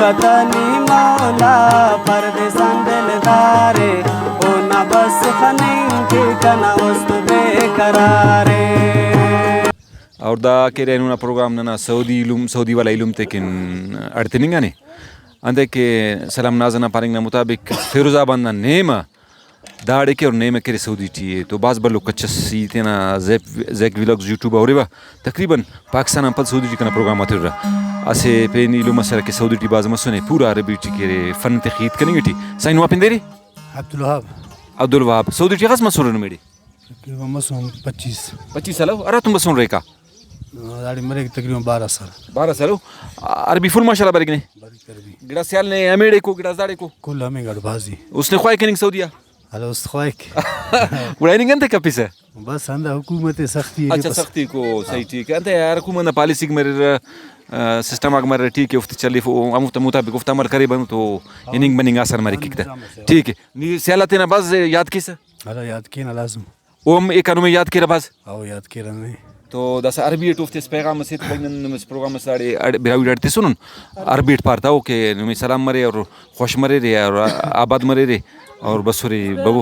वतनी मौला परदेसान दिलदारे होना बस खनिंग कना वस्तु बेकरारे और दा के रेनुना प्रोग्राम ना सऊदी वाला इलुम तेकिन अड़तिनिंगाने अंदे के सलाम नाजना पारिंगना मुताबिक फिरोजाबाद ना नेमा दाड़े के और नेमा के सऊदी टी तो बाज बल्लो कच्ची तेना ज़ैक व्लॉग्स यूट्यूब और बा तकरीबन पाकिस्तान पर सऊदी टी का प्रोग्राम आते रहा ऐसे पे नीलू मसरा के सऊदी टी बाज मसने पूरा अरबी टी के फन तखीद करेंगे टी साइन वापिन देरी अब्दुल वहाब सऊदी टी खास मसूर मेरी मसूम 25 साल अरे तुम सुन रहे का दाड़ी मरे तकरीबन 12 साल अरबी फुल माशाल्लाह बरगने गिड़ा सियाल ने अमेड़े को गिड़ा जाड़े को कुल हमें गड़बाजी उसने ख्वाही कनिंग सऊदिया हेलो उस ख्वाहिक उड़ाई नहीं करते कभी से बस अंदर हुकूमत सख्ती अच्छा सख्ती को सही ठीक है अंदर यार हुकूमत पॉलिसी मेरे सिस्टम अगर मेरे ठीक है उफ्ती चली अमुफ्त मुताबिक उफ्ता मर करीबन तो इनिंग बनिंग आसर मारी किकता ठीक है नी सियालते ना बस याद किस अरे याद किया ना लाजम ओम एक अनुमे याद किया बस आओ याद किया नहीं तो दस अरबी टूफ्ते पैगाम से बगन प्रोग्राम साड़े बिरावी डरते सुनन अरबी पारता हो के नुमी सलाम मरे और खुश मरे रे और आबाद मरे रे और बसुरी बबू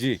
जी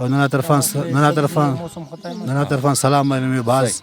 और नना तरफान सलाम में बाज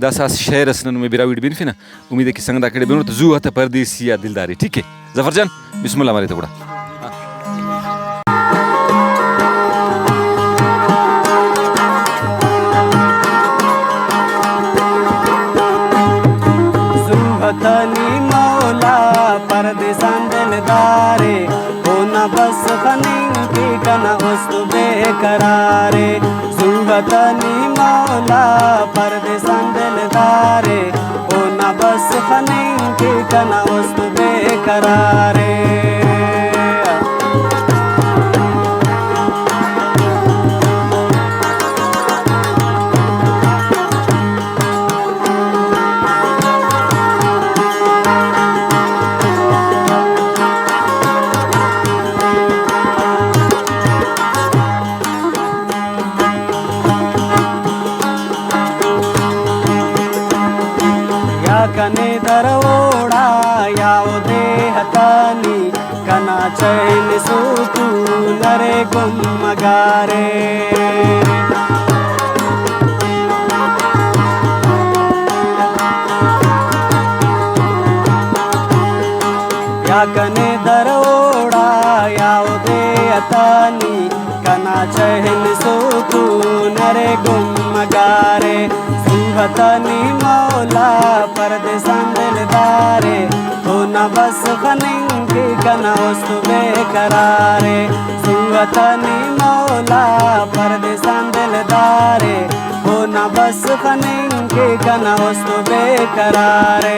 दस शहर असनन में बिराविड बिन फिना उम्मीद है कि संगदा कड़े बिनो तो जू हता परदेसी या दिलदारी ठीक है जफरजान बिस्मिल्लाह मारे तो बड़ा वतनी मौला परदेसान दिलदारे होना बस खनिंग कना वस्तु बेकरारे वतनी मौला परदेसान दिलदारे होना बस खनिंग कना वस्तु बेकरारे कने दरोड़ा यावदे हतानी कना चैन सूतू नरे गुम मगारे या कने दरोड़ा यावदे हतानी कना चैन सूतू नरे गुम मगारे वतनी मौला परदेसान दिलदारे होना बस खनिंग कना वस्तु बेकरारे वतनी मौला परदेसान दिलदारे होना बस खनिंग कना वस्तु बेकरारे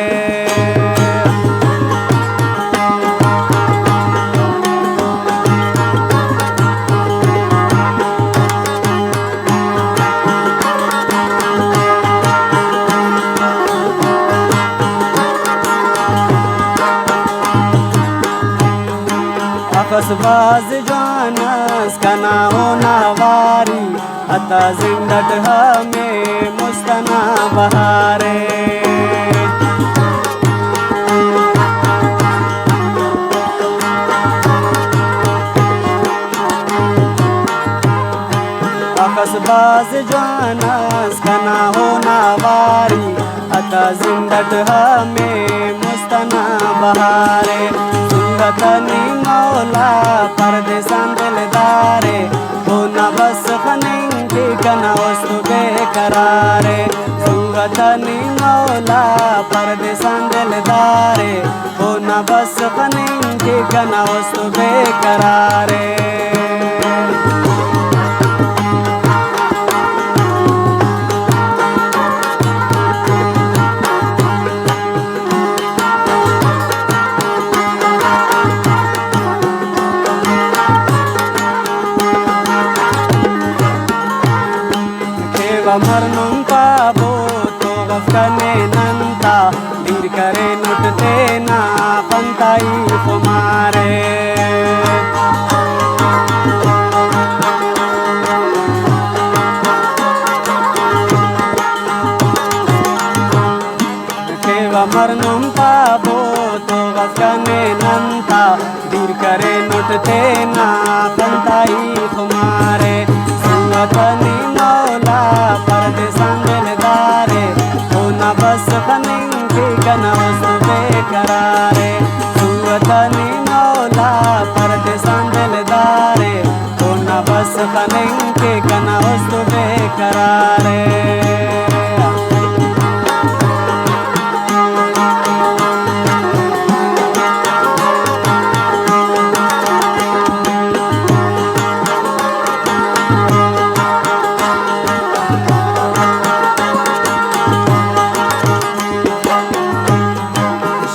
बाज जानस कना होना वारी अता जिंदट हमें मुस्तना बहारे बाज जानस कना होना वारी अता जिंदट हमें मुस्तना बहारे सुंगतनी मौला परदेसान दिलदारे होना बस खनिंकी कना वस्तु बेकरारे सुंगतनी मौला परदेसान दिलदारे होना बस खनिंकी कना वस्तु बेकरारे मरनुं पाबो तो गफने नंता दिल करे नुटते ना पंताई कुमारे केवा मरनुं पाबो तो गफने नंता दिल करे नुटते ना पंताई कुमारे सुंगतनी मौला परदेसान दिलदारे होना बस खनिंकी कना वस्तु बेकरारे सुंगतनी मौला परदेसान दिलदारे होना बस खनिंकी कना वस्तु बेकरारे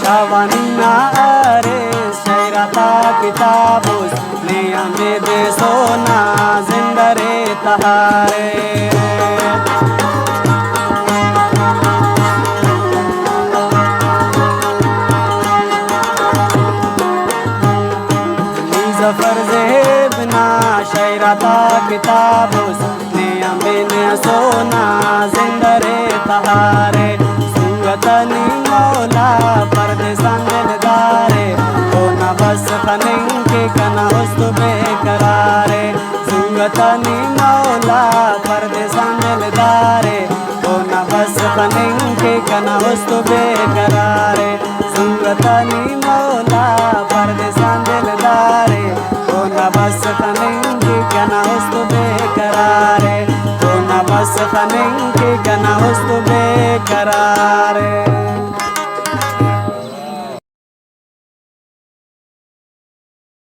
Shawanina ares shairata kitabus niyame de sona zindare tahare Zafar zebna shairata kitabus niyame de sona zindare tahare सुंगतनी मौला परदेसान दिलदारे होना बस खनिंकी कना वस्तु बेकरारे सुंगतनी मौला परदेसान दिलदारे होना बस खनिंकी कना वस्तु बेकरारे सुंगतनी मौला परदेसान दिलदारे होना बस खनिंकी कना वस्तु बेकरारे होना बस खनिंकी कना वस्तु बेकरारे